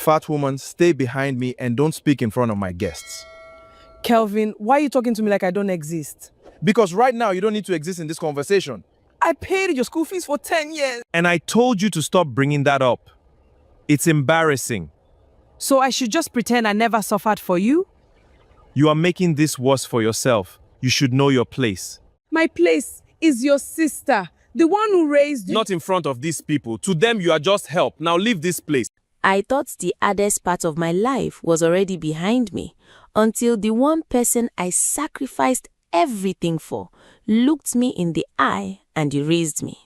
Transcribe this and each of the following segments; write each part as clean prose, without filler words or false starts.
fat woman, stay behind me and don't speak in front of my guests. Kelvin, why are you talking to me like I don't exist? Because right now you don't need to exist in this conversation. I paid your school fees for 10 years. And I told you to stop bringing that up. It's embarrassing. So I should just pretend I never suffered for you? You are making this worse for yourself. You should know your place. My place is your sister, the one who raised you. Not in front of these people. To them, you are just help. Now leave this place. I thought the hardest part of my life was already behind me, until the one person I sacrificed everything for looked me in the eye and erased me.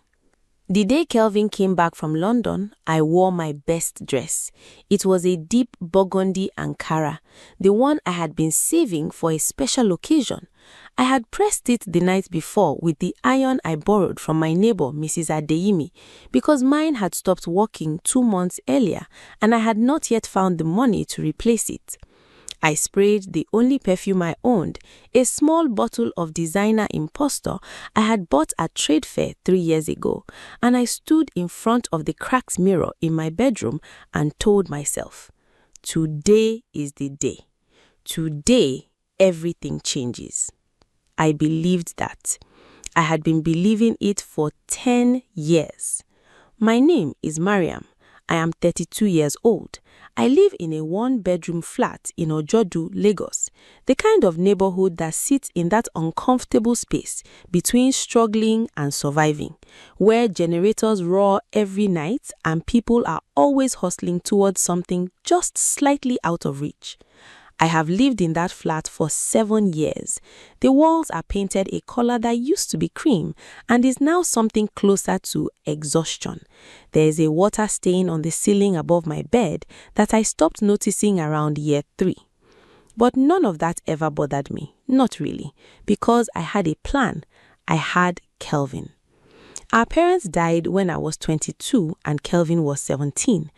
The day Kelvin came back from London, I wore my best dress. It was a deep burgundy Ankara, the one I had been saving for a special occasion. I had pressed it the night before with the iron I borrowed from my neighbor, Mrs. Adeyemi, because mine had stopped working 2 months earlier and I had not yet found the money to replace it. I sprayed the only perfume I owned, a small bottle of designer Impostor I had bought at trade fair 3 years ago, and I stood in front of the cracked mirror in my bedroom and told myself, today is the day. Today, everything changes. I believed that. I had been believing it for 10 years. My name is Mariam. I am 32 years old. I live in a 1-bedroom flat in Ojodu, Lagos, the kind of neighborhood that sits in that uncomfortable space between struggling and surviving, where generators roar every night and people are always hustling towards something just slightly out of reach. I have lived in that flat for 7 years. The walls are painted a color that used to be cream and is now something closer to exhaustion. There is a water stain on the ceiling above my bed that I stopped noticing around year 3. But none of that ever bothered me, not really, because I had a plan. I had Kelvin. Our parents died when I was 22 and Kelvin was 17.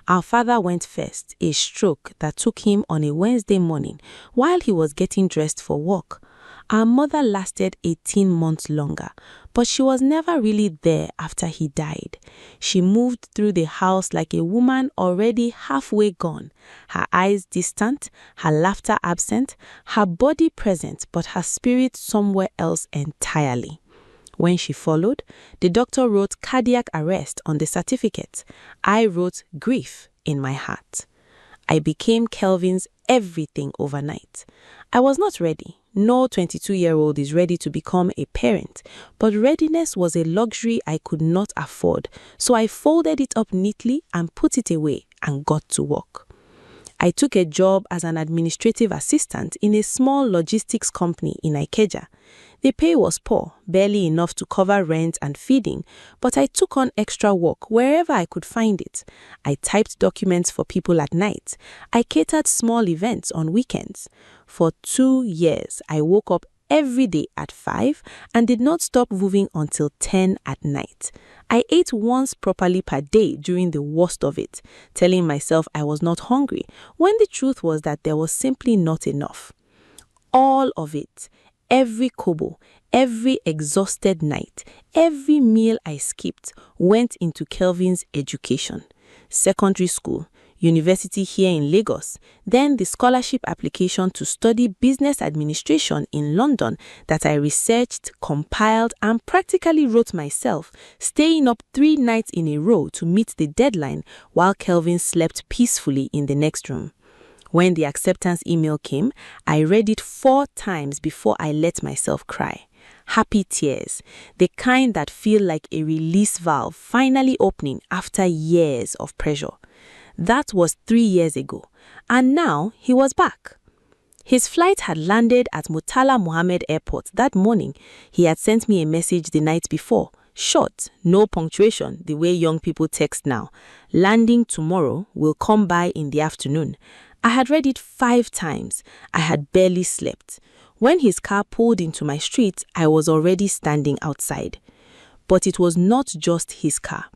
Our father went first, a stroke that took him on a Wednesday morning while he was getting dressed for work. Our mother lasted 18 months longer, but she was never really there after he died. She moved through the house like a woman already halfway gone, her eyes distant, her laughter absent, her body present, but her spirit somewhere else entirely. When she followed, the doctor wrote cardiac arrest on the certificate. I wrote grief in my heart. I became Kelvin's everything overnight. I was not ready. No 22-year-old is ready to become a parent, but readiness was a luxury I could not afford, so I folded it up neatly and put it away and got to work. I took a job as an administrative assistant in a small logistics company in Ikeja. The pay was poor, barely enough to cover rent and feeding, but I took on extra work wherever I could find it. I typed documents for people at night. I catered small events on weekends. For 2 years, I woke up every day at 5 and did not stop moving until 10 at night. I ate once properly per day during the worst of it, telling myself I was not hungry, when the truth was that there was simply not enough. All of it, every kobo, every exhausted night, every meal I skipped went into Kelvin's education. Secondary school, university here in Lagos, then the scholarship application to study business administration in London that I researched, compiled, and practically wrote myself, staying up 3 nights in a row to meet the deadline while Kelvin slept peacefully in the next room. When the acceptance email came, I read it 4 times before I let myself cry. Happy tears, the kind that feel like a release valve finally opening after years of pressure. That was 3 years ago, and now he was back. His flight had landed at Murtala Mohammed Airport that morning. He had sent me a message the night before. Short, no punctuation, the way young people text now. Landing tomorrow, will come by in the afternoon. I had read it 5 times. I had barely slept. When his car pulled into my street, I was already standing outside. But it was not just his car.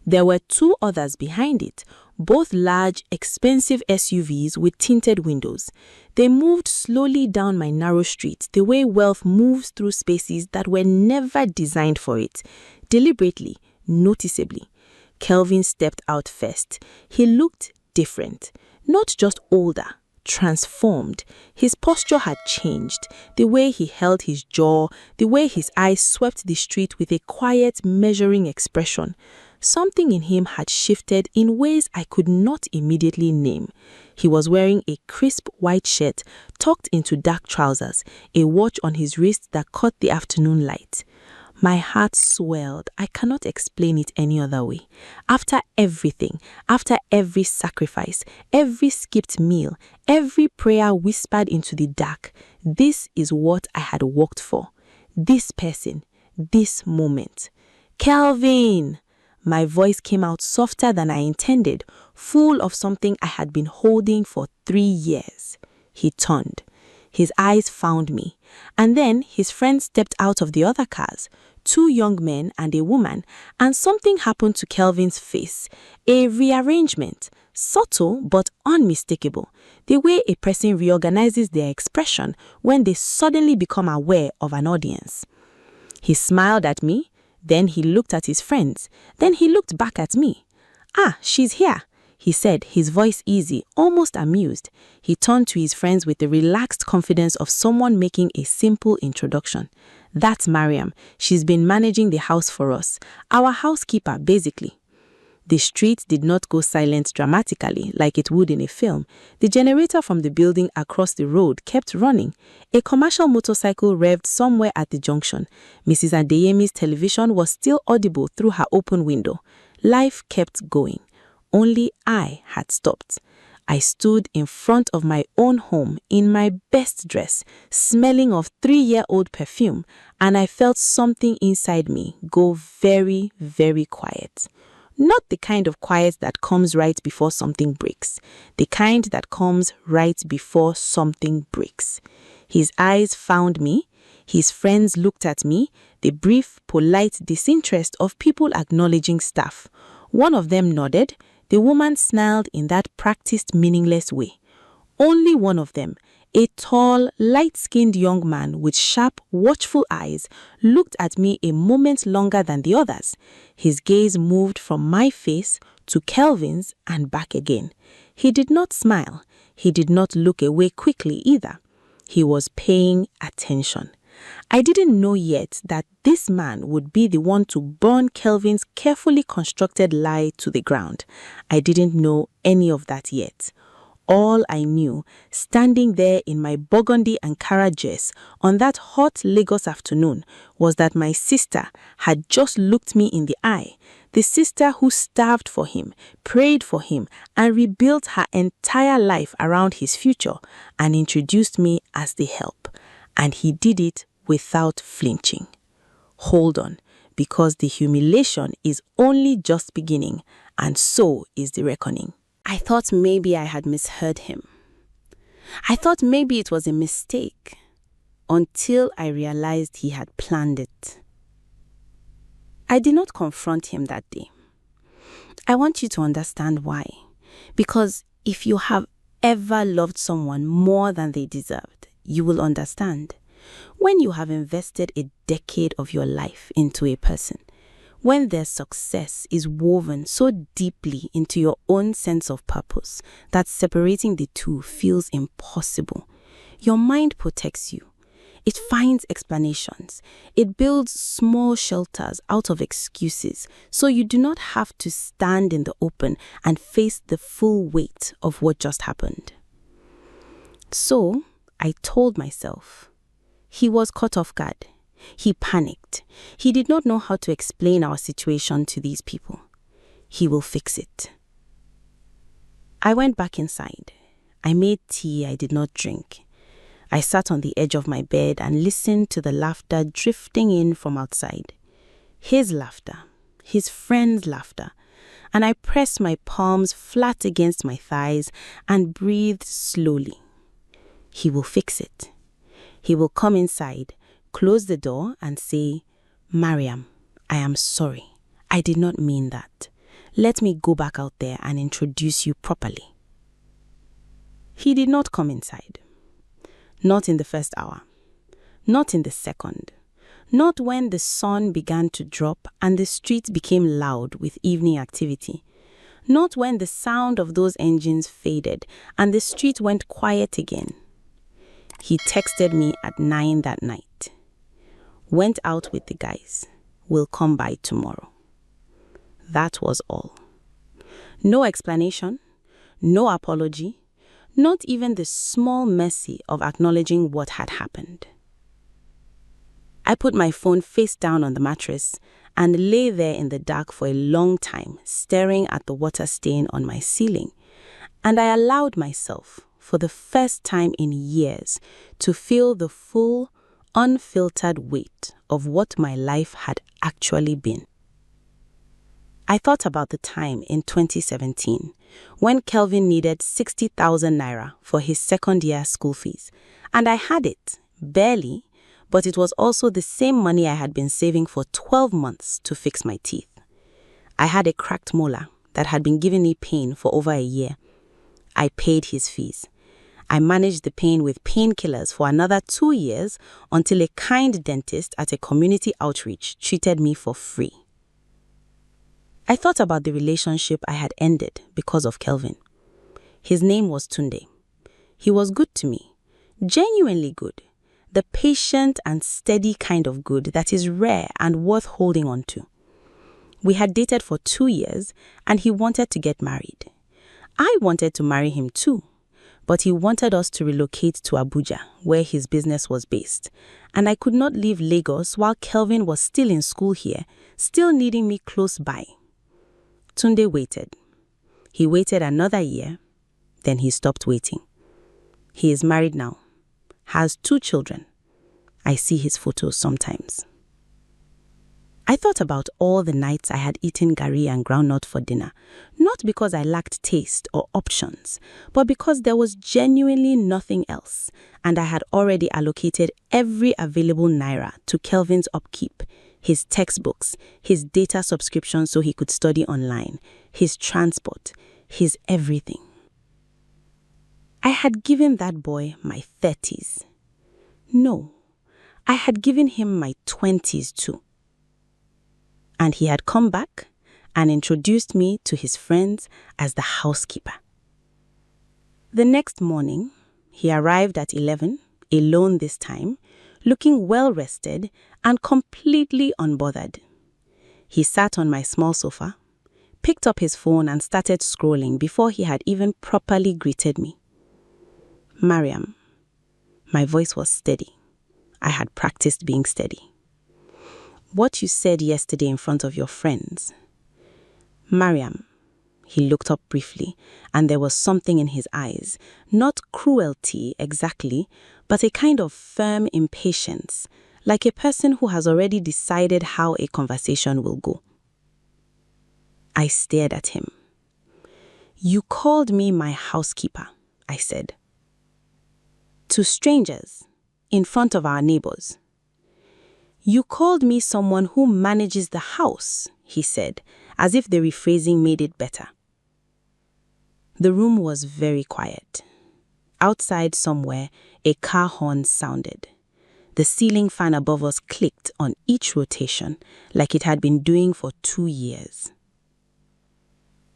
There were 2 others behind it, both large, expensive SUVs with tinted windows. They moved slowly down my narrow street, the way wealth moves through spaces that were never designed for it, deliberately, noticeably. Kelvin stepped out first. He looked different. Not just older, transformed. His posture had changed. The way he held his jaw, the way his eyes swept the street with a quiet, measuring expression. Something in him had shifted in ways I could not immediately name. He was wearing a crisp white shirt tucked into dark trousers, a watch on his wrist that caught the afternoon light. My heart swelled. I cannot explain it any other way. After everything, after every sacrifice, every skipped meal, every prayer whispered into the dark, this is what I had worked for. This person, this moment. Kelvin! My voice came out softer than I intended, full of something I had been holding for 3 years. He turned. His eyes found me. And then his friends stepped out of the other cars. 2 young men and a woman, and something happened to Kelvin's face. A rearrangement, subtle but unmistakable. The way a person reorganizes their expression when they suddenly become aware of an audience. He smiled at me, then he looked at his friends, then he looked back at me. "Ah, she's here," he said, his voice easy, almost amused. He turned to his friends with the relaxed confidence of someone making a simple introduction. "That's Mariam. She's been managing the house for us. Our housekeeper, basically." The street did not go silent dramatically like it would in a film. The generator from the building across the road kept running. A commercial motorcycle revved somewhere at the junction. Mrs. Adeyemi's television was still audible through her open window. Life kept going. Only I had stopped. I stood in front of my own home in my best dress, smelling of 3-year-old perfume, and I felt something inside me go very, very quiet. Not the kind of quiet that comes right before something breaks. The kind that comes right before something breaks. His eyes found me. His friends looked at me, the brief, polite disinterest of people acknowledging staff. One of them nodded. The woman smiled in that practiced, meaningless way. Only one of them, a tall, light-skinned young man with sharp, watchful eyes, looked at me a moment longer than the others. His gaze moved from my face to Kelvin's and back again. He did not smile. He did not look away quickly either. He was paying attention. I didn't know yet that this man would be the one to burn Kelvin's carefully constructed lie to the ground. I didn't know any of that yet. All I knew, standing there in my burgundy Ankara dress on that hot Lagos afternoon, was that my sister had just looked me in the eye. The sister who starved for him, prayed for him, and rebuilt her entire life around his future, and introduced me as the help. And he did it without flinching. Hold on, because the humiliation is only just beginning, and so is the reckoning. I thought maybe I had misheard him. I thought maybe it was a mistake, until I realized he had planned it. I did not confront him that day. I want you to understand why. Because if you have ever loved someone more than they deserved, you will understand. When you have invested a decade of your life into a person, when their success is woven so deeply into your own sense of purpose that separating the two feels impossible, your mind protects you. It finds explanations. It builds small shelters out of excuses so you do not have to stand in the open and face the full weight of what just happened. So I told myself, he was caught off guard. He panicked. He did not know how to explain our situation to these people. He will fix it. I went back inside. I made tea I did not drink. I sat on the edge of my bed and listened to the laughter drifting in from outside. His laughter, his friend's laughter, and I pressed my palms flat against my thighs and breathed slowly. He will fix it. He will come inside, close the door and say, "Mariam, I am sorry. I did not mean that. Let me go back out there and introduce you properly." He did not come inside. Not in the first hour. Not in the second. Not when the sun began to drop and the streets became loud with evening activity. Not when the sound of those engines faded and the street went quiet again. He texted me at 9 that night. Went out with the guys. Will come by tomorrow. That was all. No explanation, no apology, not even the small mercy of acknowledging what had happened. I put my phone face down on the mattress and lay there in the dark for a long time, staring at the water stain on my ceiling. And I allowed myself, for the first time in years, to feel the full, unfiltered weight of what my life had actually been. I thought about the time in 2017 when Kelvin needed 60,000 naira for his second-year school fees, and I had it, barely, but it was also the same money I had been saving for 12 months to fix my teeth. I had a cracked molar that had been giving me pain for over a year. I paid his fees. I managed the pain with painkillers for another 2 years until a kind dentist at a community outreach treated me for free. I thought about the relationship I had ended because of Kelvin. His name was Tunde. He was good to me, genuinely good, the patient and steady kind of good that is rare and worth holding on to. We had dated for 2 years and he wanted to get married. I wanted to marry him too, but he wanted us to relocate to Abuja, where his business was based, and I could not leave Lagos while Kelvin was still in school here, still needing me close by. Tunde waited. He waited another year, then he stopped waiting. He is married now, has 2 children. I see his photos sometimes. I thought about all the nights I had eaten garri and groundnut for dinner, not because I lacked taste or options, but because there was genuinely nothing else, and I had already allocated every available naira to Kelvin's upkeep, his textbooks, his data subscription so he could study online, his transport, his everything. I had given that boy my 30s. No, I had given him my 20s too. And he had come back and introduced me to his friends as the housekeeper. The next morning, he arrived at 11, alone this time, looking well-rested and completely unbothered. He sat on my small sofa, picked up his phone and started scrolling before he had even properly greeted me. Mariam. My voice was steady. I had practiced being steady. What you said yesterday in front of your friends. Mariam. He looked up briefly, and there was something in his eyes, not cruelty exactly, but a kind of firm impatience, like a person who has already decided how a conversation will go. I stared at him. You called me my housekeeper, I said. To strangers, in front of our neighbors. You called me someone who manages the house, he said, as if the rephrasing made it better. The room was very quiet. Outside somewhere, a car horn sounded. The ceiling fan above us clicked on each rotation, like it had been doing for 2 years.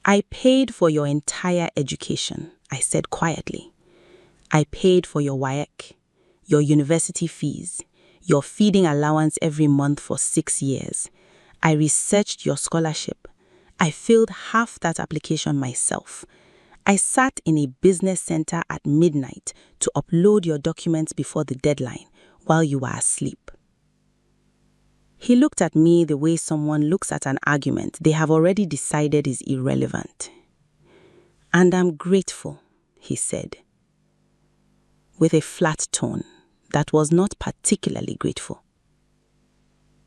I paid for your entire education, I said quietly. I paid for your WAEC, your university fees, your feeding allowance every month for 6 years. I researched your scholarship. I filled half that application myself. I sat in a business center at midnight to upload your documents before the deadline while you were asleep. He looked at me the way someone looks at an argument they have already decided is irrelevant. And I'm grateful, he said, with a flat tone that was not particularly grateful.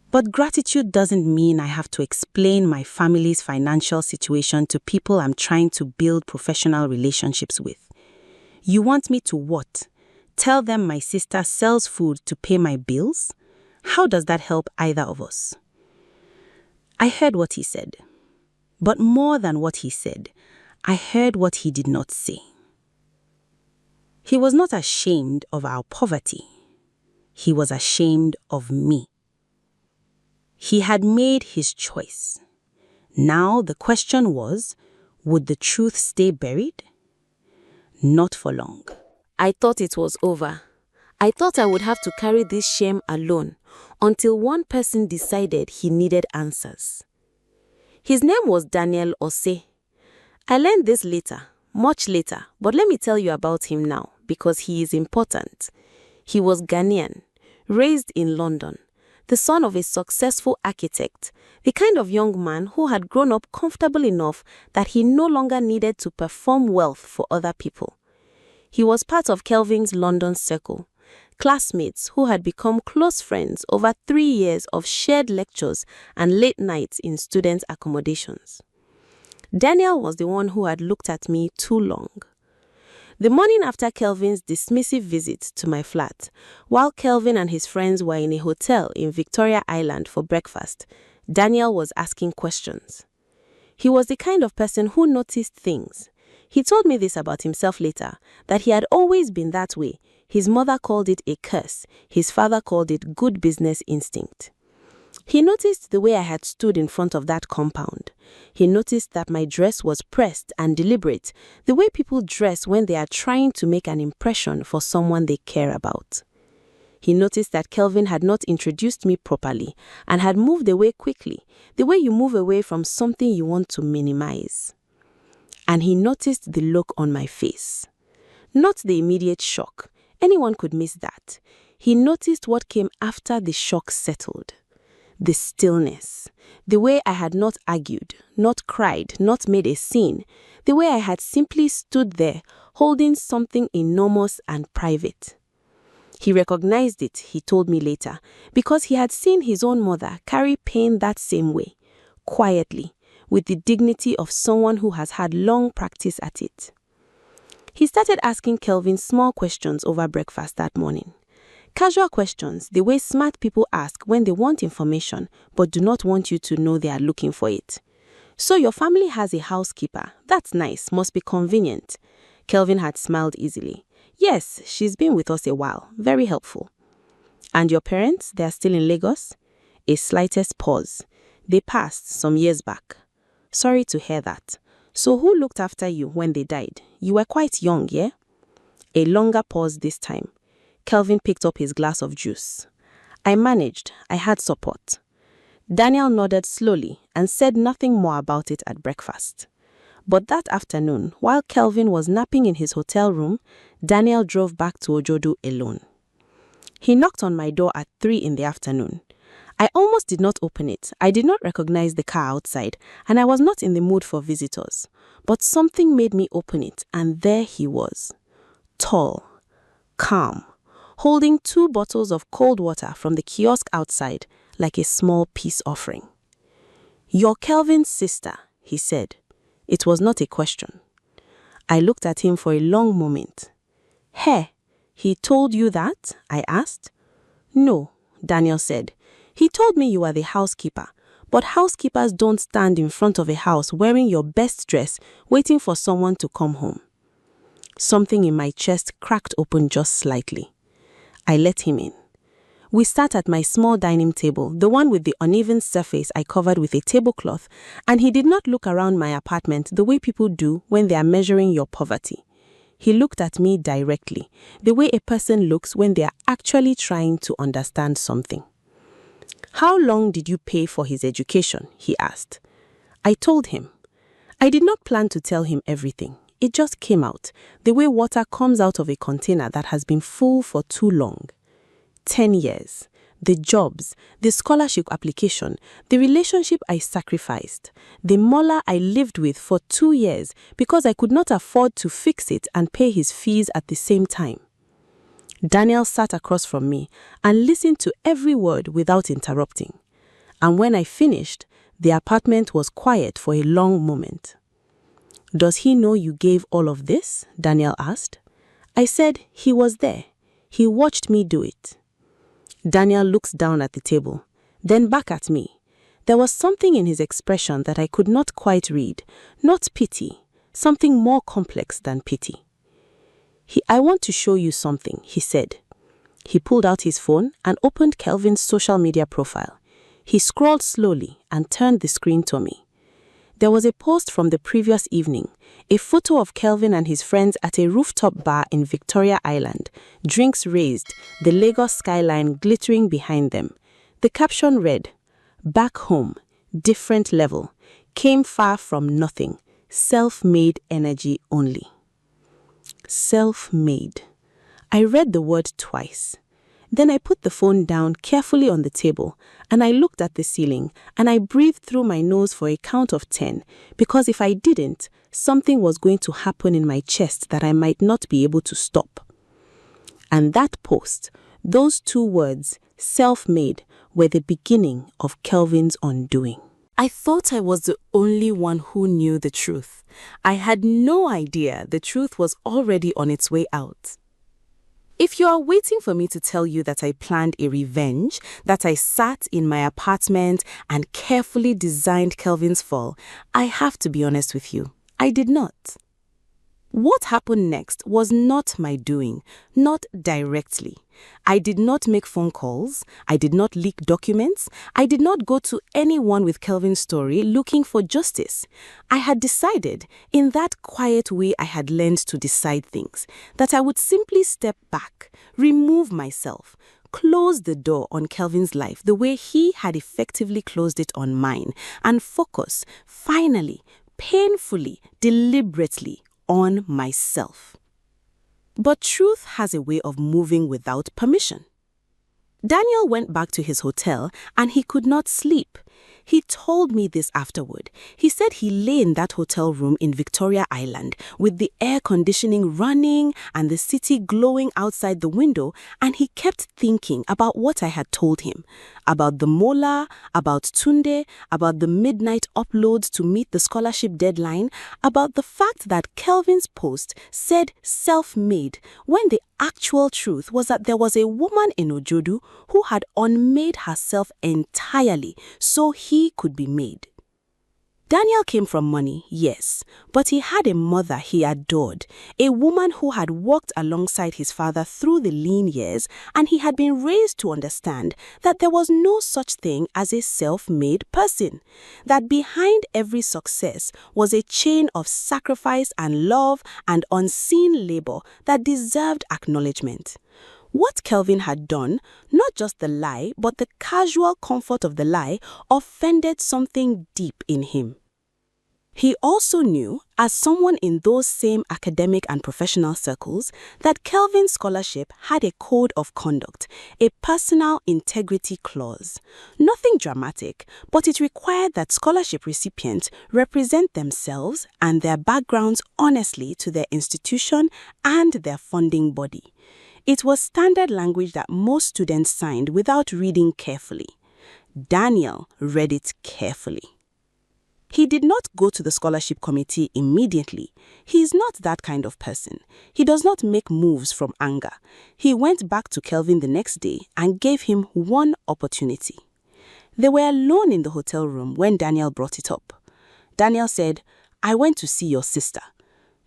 But gratitude doesn't mean I have to explain my family's financial situation to people I'm trying to build professional relationships with. You want me to what? Tell them my sister sells food to pay my bills? How does that help either of us? I heard what he said. But more than what he said, I heard what he did not say. He was not ashamed of our poverty. He was ashamed of me. He had made his choice. Now the question was, Would the truth stay buried? Not for long. I thought it was over. I thought I would have to carry this shame alone until one person decided he needed answers. His name was Daniel Ose. I learned this later, much later, but let me tell you about him now because he is important. He was Ghanaian, raised in London, the son of a successful architect, the kind of young man who had grown up comfortable enough that he no longer needed to perform wealth for other people. He was part of Kelvin's London circle, classmates who had become close friends over 3 years of shared lectures and late nights in student accommodations. Daniel was the one who had looked at me too long. The morning after Kelvin's dismissive visit to my flat, while Kelvin and his friends were in a hotel in Victoria Island for breakfast, Daniel was asking questions. He was the kind of person who noticed things. He told me this about himself later, that he had always been that way. His mother called it a curse. His father called it good business instinct. He noticed the way I had stood in front of that compound. He noticed that my dress was pressed and deliberate, the way people dress when they are trying to make an impression for someone they care about. He noticed that Kelvin had not introduced me properly and had moved away quickly, the way you move away from something you want to minimize. And he noticed the look on my face. Not the immediate shock. Anyone could miss that. He noticed what came after the shock settled. The stillness. The way I had not argued, not cried, not made a scene. The way I had simply stood there, holding something enormous and private. He recognized it, he told me later, because he had seen his own mother carry pain that same way, quietly, with the dignity of someone who has had long practice at it. He started asking Kelvin small questions over breakfast that morning. Casual questions, the way smart people ask when they want information but do not want you to know they are looking for it. So your family has a housekeeper. That's nice, must be convenient. Kelvin had smiled easily. Yes, she's been with us a while. Very helpful. And your parents, they are still in Lagos? A slightest pause. They passed some years back. Sorry to hear that. So who looked after you when they died? You were quite young, yeah? A longer pause this time. Kelvin picked up his glass of juice. I managed. I had support. Daniel nodded slowly and said nothing more about it at breakfast. But that afternoon, while Kelvin was napping in his hotel room, Daniel drove back to Ojodu alone. He knocked on my door at 3 in the afternoon. I almost did not open it. I did not recognize the car outside, and I was not in the mood for visitors. But something made me open it, and there he was. Tall, calm, holding 2 bottles of cold water from the kiosk outside like a small peace offering. "You're Kelvin's sister," he said. It was not a question. I looked at him for a long moment. "Hey, he told you that?" I asked. "No," Daniel said. "He told me you are the housekeeper, but housekeepers don't stand in front of a house wearing your best dress waiting for someone to come home." Something in my chest cracked open just slightly. I let him in. We sat at my small dining table, the one with the uneven surface I covered with a tablecloth, and he did not look around my apartment the way people do when they are measuring your poverty. He looked at me directly, the way a person looks when they are actually trying to understand something. "How long did you pay for his education?" he asked. I told him. I did not plan to tell him everything. It just came out, the way water comes out of a container that has been full for too long. 10 years, the jobs, the scholarship application, the relationship I sacrificed, the mullah I lived with for 2 years because I could not afford to fix it and pay his fees at the same time. Daniel sat across from me and listened to every word without interrupting. And when I finished, the apartment was quiet for a long moment. "Does he know you gave all of this?" Daniel asked. I said he was there. He watched me do it. Daniel looked down at the table, then back at me. There was something in his expression that I could not quite read, not pity, something more complex than pity. "I want to show you something," he said. He pulled out his phone and opened Kelvin's social media profile. He scrolled slowly and turned the screen to me. There was a post from the previous evening, a photo of Kelvin and his friends at a rooftop bar in Victoria Island, drinks raised, the Lagos skyline glittering behind them. The caption read, "Back home, different level, came far from nothing, self-made energy only." Self-made. I read the word twice. Then I put the phone down carefully on the table, and I looked at the ceiling, and I breathed through my nose for a count of 10, because if I didn't, something was going to happen in my chest that I might not be able to stop. And that post, those two words, self-made, were the beginning of Kelvin's undoing. I thought I was the only one who knew the truth. I had no idea the truth was already on its way out. If you are waiting for me to tell you that I planned a revenge, that I sat in my apartment and carefully designed Kelvin's fall, I have to be honest with you, I did not. What happened next was not my doing, not directly. I did not make phone calls, I did not leak documents, I did not go to anyone with Kelvin's story looking for justice. I had decided, in that quiet way I had learned to decide things, that I would simply step back, remove myself, close the door on Kelvin's life the way he had effectively closed it on mine, and focus, finally, painfully, deliberately, on myself. But truth has a way of moving without permission. Daniel went back to his hotel and he could not sleep. He told me this afterward. He said he lay in that hotel room in Victoria Island with the air conditioning running and the city glowing outside the window, and he kept thinking about what I had told him, about the Mola, about Tunde, about the midnight uploads to meet the scholarship deadline, about the fact that Kelvin's post said self-made when the actual truth was that there was a woman in Ojodu who had unmade herself entirely so he could be made. Daniel came from money, yes, but he had a mother he adored, a woman who had worked alongside his father through the lean years, and he had been raised to understand that there was no such thing as a self-made person, that behind every success was a chain of sacrifice and love and unseen labor that deserved acknowledgement. What Kelvin had done, not just the lie, but the casual comfort of the lie, offended something deep in him. He also knew, as someone in those same academic and professional circles, that Kelvin's scholarship had a code of conduct, a personal integrity clause. Nothing dramatic, but it required that scholarship recipients represent themselves and their backgrounds honestly to their institution and their funding body. It was standard language that most students signed without reading carefully. Daniel read it carefully. He did not go to the scholarship committee immediately. He is not that kind of person. He does not make moves from anger. He went back to Kelvin the next day and gave him one opportunity. They were alone in the hotel room when Daniel brought it up. Daniel said, "I went to see your sister."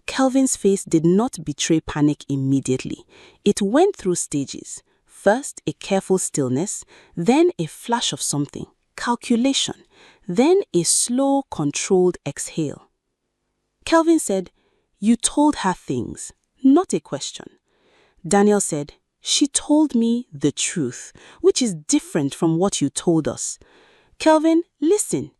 Kelvin's face did not betray panic immediately. It went through stages. First, a careful stillness, then a flash of something, calculation, then a slow, controlled exhale. Kelvin said, "You told her things, not a question." Daniel said, "She told me the truth, which is different from what you told us." Kelvin, listen.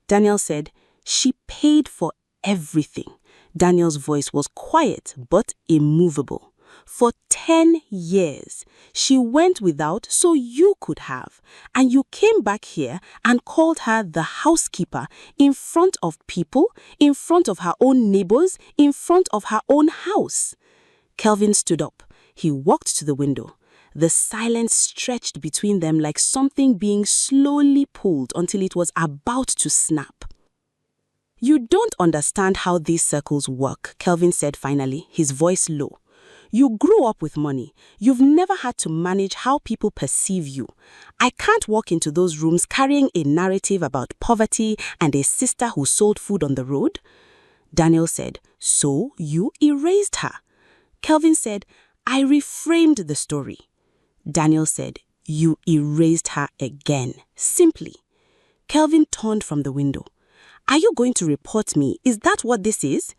Daniel said, "She paid for everything." Daniel's voice was quiet but immovable. "For 10 years, she went without so you could have, and you came back here and called her the housekeeper in front of people, in front of her own neighbors, in front of her own house." Kelvin stood up. He walked to the window. The silence stretched between them like something being slowly pulled until it was about to snap. "You don't understand how these circles work," Kelvin said finally, his voice low. "You grew up with money. You've never had to manage how people perceive you. I can't walk into those rooms carrying a narrative about poverty and a sister who sold food on the road." Daniel said, "So you erased her." Kelvin said, "I reframed the story." Daniel said, "You erased her again, simply." Kelvin turned from the window. Are you going to report me? Is that what this is?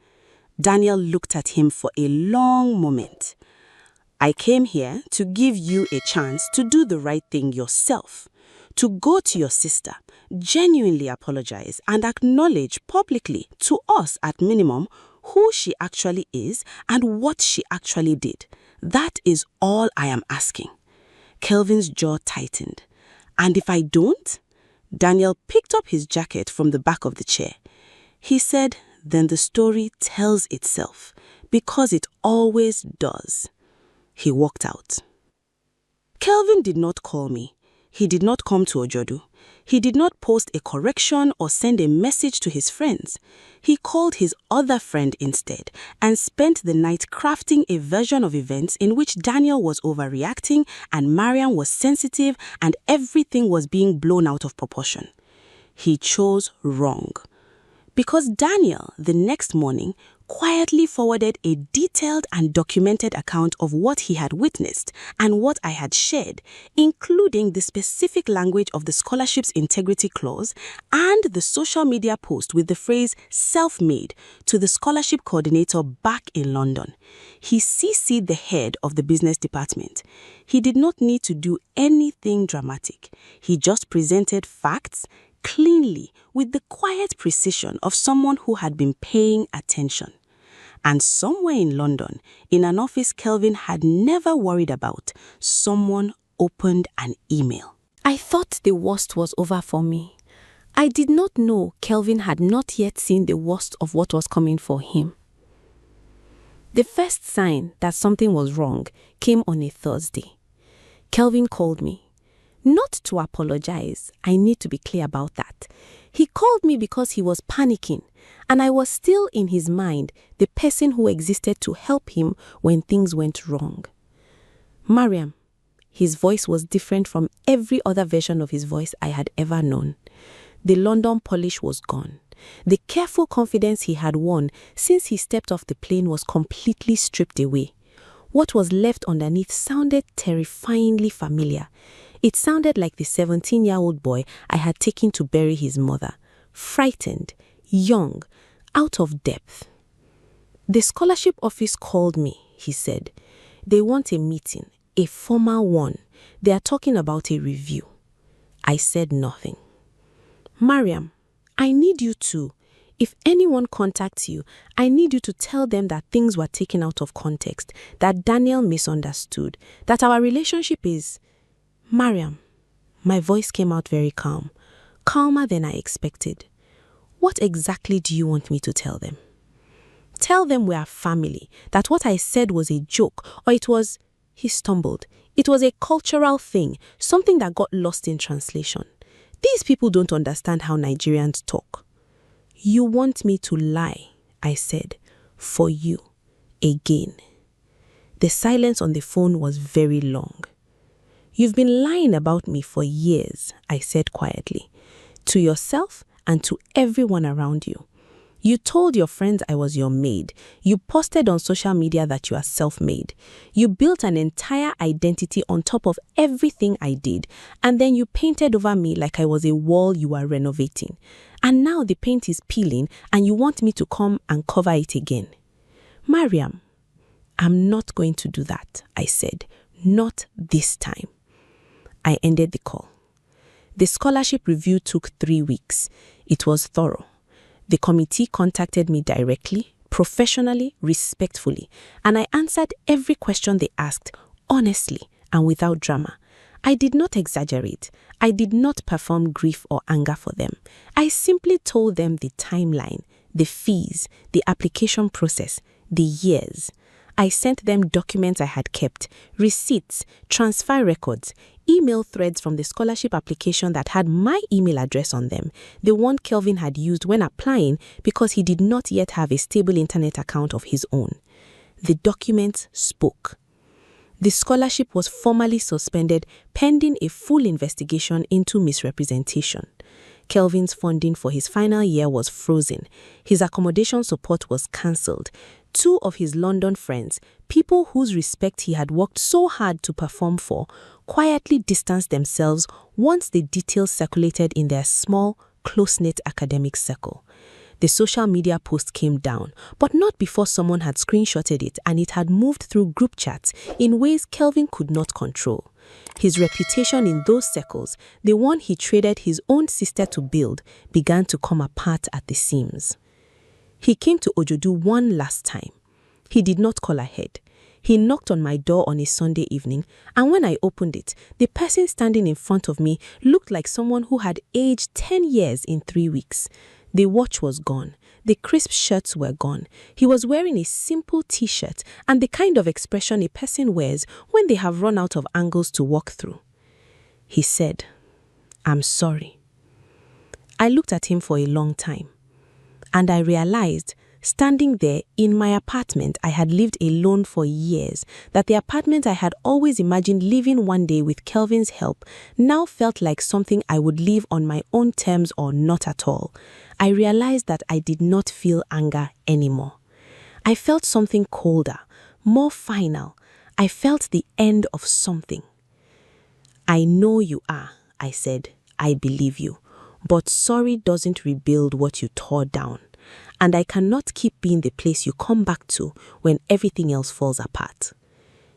Daniel looked at him for a long moment. I came here to give you a chance to do the right thing yourself, to go to your sister, genuinely apologize and acknowledge publicly, to us at minimum, who she actually is and what she actually did. That is all I am asking. Kelvin's jaw tightened. And if I don't? Daniel picked up his jacket from the back of the chair. He said, then the story tells itself, because it always does. He walked out. Kelvin did not call me. He did not come to Ojodu. He did not post a correction or send a message to his friends. He called his other friend instead and spent the night crafting a version of events in which Daniel was overreacting and Mariam was sensitive and everything was being blown out of proportion. He chose wrong. Because Daniel, the next morning, quietly forwarded a detailed and documented account of what he had witnessed and what I had shared, including the specific language of the scholarship's integrity clause and the social media post with the phrase self-made to the scholarship coordinator back in London. He CC'd the head of the business department. He did not need to do anything dramatic. He just presented facts cleanly with the quiet precision of someone who had been paying attention. And somewhere in London, in an office Kelvin had never worried about, someone opened an email. I thought the worst was over for me. I did not know Kelvin had not yet seen the worst of what was coming for him. The first sign that something was wrong came on a Thursday. Kelvin called me. Not to apologize, I need to be clear about that. He called me because he was panicking, and I was still in his mind the person who existed to help him when things went wrong. Mariam. His voice was different from every other version of his voice I had ever known. The London polish was gone. The careful confidence he had won since he stepped off the plane was completely stripped away. What was left underneath sounded terrifyingly familiar. It sounded like the 17-year-old boy I had taken to bury his mother, frightened, young, out of depth. The scholarship office called me, he said. They want a meeting, a formal one. They are talking about a review. I said nothing. Mariam, I need you to. If anyone contacts you, I need you to tell them that things were taken out of context, that Daniel misunderstood, that our relationship is... Mariam, my voice came out very calm, calmer than I expected. What exactly do you want me to tell them? Tell them we are family, that what I said was a joke, or it was... He stumbled. It was a cultural thing, something that got lost in translation. These people don't understand how Nigerians talk. You want me to lie, I said, for you, again. The silence on the phone was very long. You've been lying about me for years, I said quietly, to yourself and to everyone around you. You told your friends I was your maid. You posted on social media that you are self-made. You built an entire identity on top of everything I did, and then you painted over me like I was a wall you are renovating. And now the paint is peeling and you want me to come and cover it again. Mariam, I'm not going to do that, I said. Not this time. I ended the call. The scholarship review took 3 weeks. It was thorough. The committee contacted me directly, professionally, respectfully, and I answered every question they asked, honestly and without drama. I did not exaggerate. I did not perform grief or anger for them. I simply told them the timeline, the fees, the application process, the years. I sent them documents I had kept, receipts, transfer records, email threads from the scholarship application that had my email address on them, the one Kelvin had used when applying because he did not yet have a stable internet account of his own. The documents spoke. The scholarship was formally suspended pending a full investigation into misrepresentation. Kelvin's funding for his final year was frozen. His accommodation support was cancelled. 2 of his London friends, people whose respect he had worked so hard to perform for, quietly distanced themselves once the details circulated in their small, close-knit academic circle. The social media post came down, but not before someone had screenshotted it and it had moved through group chats in ways Kelvin could not control. His reputation in those circles, the one he traded his own sister to build, began to come apart at the seams. He came to Ojodu one last time. He did not call ahead. He knocked on my door on a Sunday evening, and when I opened it, the person standing in front of me looked like someone who had aged 10 years in 3 weeks. The watch was gone. The crisp shirts were gone. He was wearing a simple t-shirt and the kind of expression a person wears when they have run out of angles to walk through. He said, "I'm sorry." I looked at him for a long time, and I realized, standing there in my apartment I had lived alone for years, that the apartment I had always imagined living one day with Kelvin's help now felt like something I would live on my own terms or not at all. I realized that I did not feel anger anymore. I felt something colder, more final. I felt the end of something. "I know you are," I said. "I believe you. But sorry doesn't rebuild what you tore down. And I cannot keep being the place you come back to when everything else falls apart."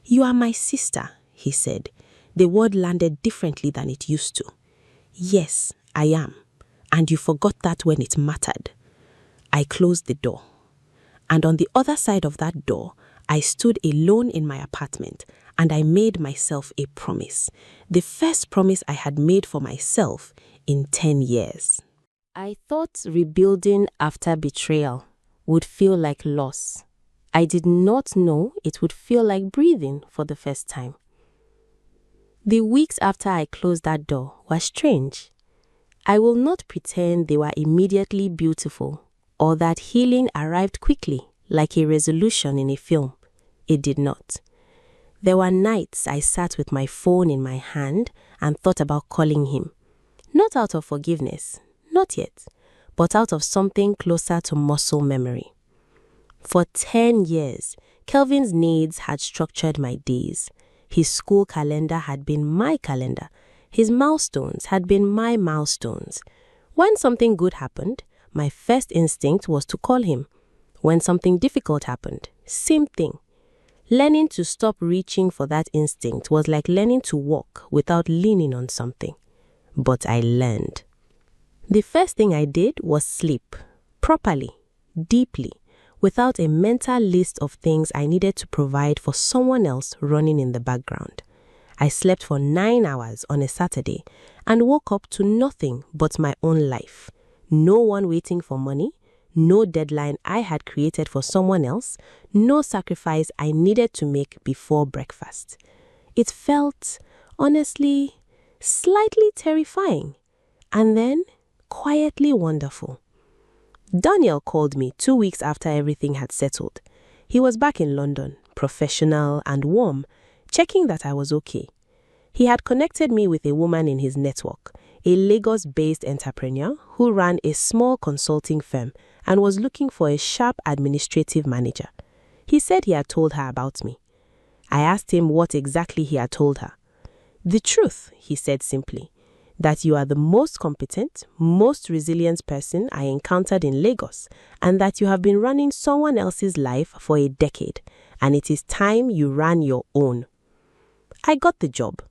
"You are my sister," he said. The word landed differently than it used to. "Yes, I am. And you forgot that when it mattered." I closed the door. And on the other side of that door, I stood alone in my apartment, and I made myself a promise. The first promise I had made for myself in 10 years. I thought rebuilding after betrayal would feel like loss. I did not know it would feel like breathing for the first time. The weeks after I closed that door were strange. I will not pretend they were immediately beautiful or that healing arrived quickly like a resolution in a film. It did not. There were nights I sat with my phone in my hand and thought about calling him. Not out of forgiveness, not yet, but out of something closer to muscle memory. For 10 years, Kelvin's needs had structured my days. His school calendar had been my calendar. His milestones had been my milestones. When something good happened, my first instinct was to call him. When something difficult happened, same thing. Learning to stop reaching for that instinct was like learning to walk without leaning on something. But I learned. The first thing I did was sleep, properly, deeply, without a mental list of things I needed to provide for someone else running in the background. I slept for 9 hours on a Saturday and woke up to nothing but my own life. No one waiting for money, no deadline I had created for someone else, no sacrifice I needed to make before breakfast. It felt, honestly, slightly terrifying, and then quietly wonderful. Daniel called me 2 weeks after everything had settled. He was back in London, professional and warm, checking that I was okay. He had connected me with a woman in his network, a Lagos-based entrepreneur who ran a small consulting firm and was looking for a sharp administrative manager. He said he had told her about me. I asked him what exactly he had told her. "The truth," he said simply, "that you are the most competent, most resilient person I encountered in Lagos, and that you have been running someone else's life for a decade, and it is time you ran your own." I got the job.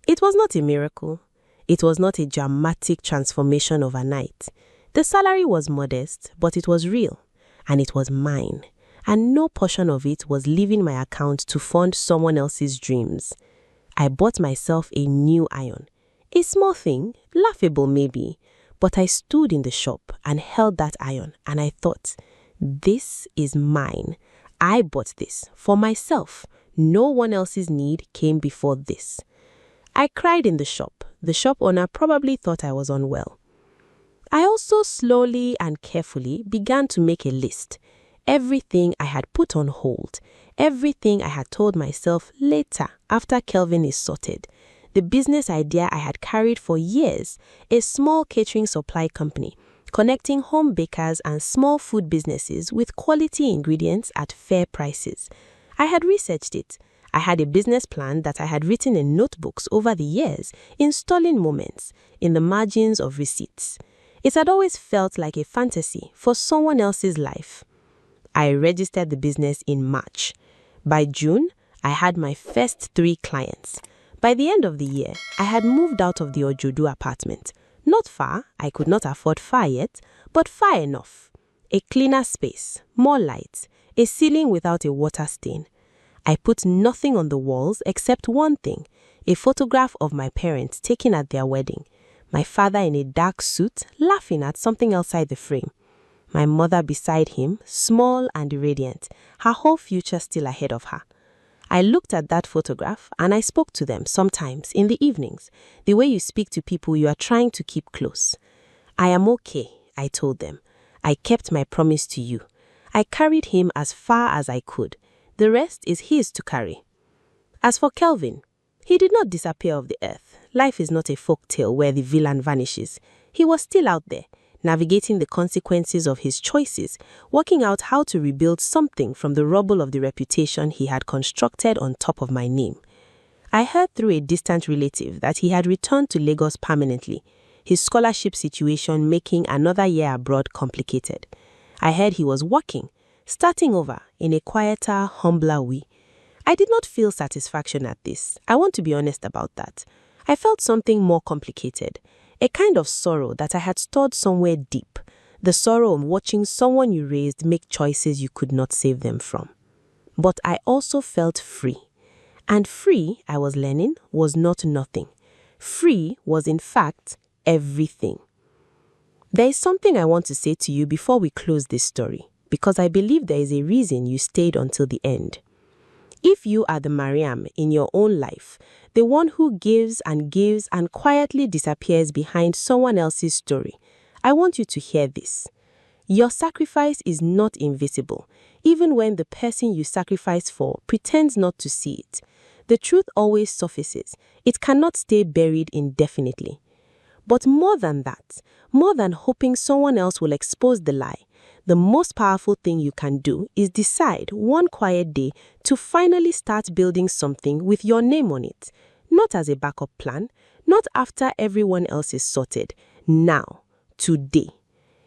It was not a miracle. It was not a dramatic transformation overnight. The salary was modest, but it was real, and it was mine, and no portion of it was leaving my account to fund someone else's dreams. I bought myself a new iron. A small thing, laughable maybe, but I stood in the shop and held that iron, and I thought, this is mine. I bought this for myself. No one else's need came before this. I cried in the shop. The shop owner probably thought I was unwell. I also slowly and carefully began to make a list. Everything I had put on hold, everything I had told myself later after Kelvin is sorted, the business idea I had carried for years, a small catering supply company, connecting home bakers and small food businesses with quality ingredients at fair prices. I had researched it. I had a business plan that I had written in notebooks over the years, in stolen moments, in the margins of receipts. It had always felt like a fantasy for someone else's life. I registered the business in March. By June, I had my first 3 clients. By the end of the year, I had moved out of the Ojodu apartment. Not far, I could not afford far yet, but far enough. A cleaner space, more light, a ceiling without a water stain. I put nothing on the walls except one thing, a photograph of my parents taken at their wedding. My father in a dark suit, laughing at something outside the frame. My mother beside him, small and radiant, her whole future still ahead of her. I looked at that photograph and I spoke to them sometimes in the evenings, the way you speak to people you are trying to keep close. I am okay, I told them. I kept my promise to you. I carried him as far as I could. The rest is his to carry. As for Kelvin, he did not disappear off the earth. Life is not a folk tale where the villain vanishes. He was still out there, navigating the consequences of his choices, working out how to rebuild something from the rubble of the reputation he had constructed on top of my name. I heard through a distant relative that he had returned to Lagos permanently, his scholarship situation making another year abroad complicated. I heard he was working, starting over in a quieter, humbler way. I did not feel satisfaction at this. I want to be honest about that. I felt something more complicated, a kind of sorrow that I had stored somewhere deep, the sorrow of watching someone you raised make choices you could not save them from. But I also felt free. And free, I was learning, was not nothing. Free was in fact everything. There is something I want to say to you before we close this story, because I believe there is a reason you stayed until the end. If you are the Mariam in your own life, the one who gives and quietly disappears behind someone else's story, I want you to hear this. Your sacrifice is not invisible, even when the person you sacrifice for pretends not to see it. The truth always surfaces. It cannot stay buried indefinitely. But more than that, more than hoping someone else will expose the lie, the most powerful thing you can do is decide one quiet day to finally start building something with your name on it. Not as a backup plan, not after everyone else is sorted. Now, today.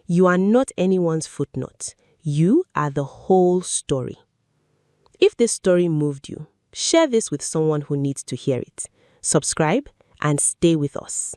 You are not anyone's footnote. You are the whole story. If this story moved you, share this with someone who needs to hear it. Subscribe and stay with us.